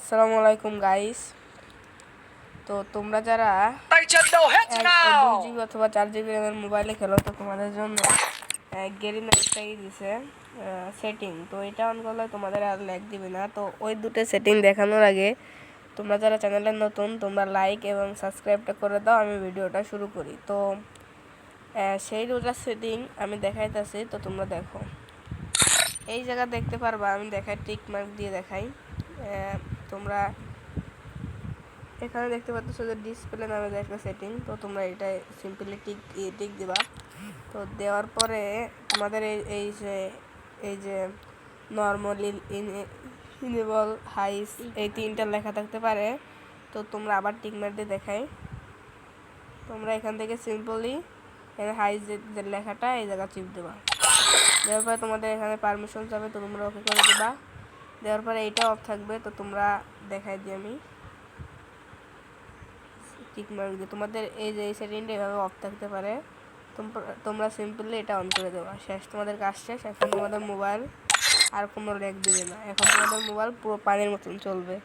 আসসালামু আলাইকুম গাইস। তো তোমরা যারা 2GB অথবা 4GB র্যামের মোবাইলে খেলো তো তোমাদের জন্য গেরিনা একটা দিছে সেটিং। তো এটা অন করলে তোমাদের আর ল্যাগ দিবে না। তো ওই দুটো সেটিং দেখানোর আগে তোমরা যারা চ্যানেলে নতুন তোমরা লাইক এবং সাবস্ক্রাইবটা করে দাও। আমি ভিডিওটা শুরু করি। তো সেই দুটো সেটিং আমি দেখাইতেছি, তো তোমরা দেখো। এই জায়গা দেখতে পারবা, আমি দেখাই টিক মার্ক দিয়ে দেখাই। তোমরা এখানে দেখতে পাচ্ছ যে ডিসপ্লে নামে একটা সেটিং। তো তোমরা এটা সিম্পলি টিক দিবা। তো দেওয়ার পরে তোমাদের এই যে নর্মালি ইনেবল হাইস এই তিনটা লেখা থাকতে পারে। তো তোমরা আবার টিক মার্ক দিয়ে দেখাই। তোমরা এখান থেকে সিম্পলি হাইস যে লেখাটা এই জায়গা চিপ দেবা। দেওয়ার পরে তোমাদের এখানে পারমিশন যাবে, তো তোমরা ওকে করে দেবা। দেওয়ার পরে এইটা অফ থাকবে। তো তোমরা দেখাই দিই আমি টিক মার্ক দিয়ে। তোমাদের এই যে এই সেটিংটা এভাবে অফ থাকতে পারে। তোমরা সিম্পলি এটা অন করে দেবা। শেষ, তোমাদের কাজ শেষ। এখন তোমাদের মোবাইল আর কোনো ল্যাগ দিবে না। এখন তোমাদের মোবাইল পুরো পানির মতন চলবে।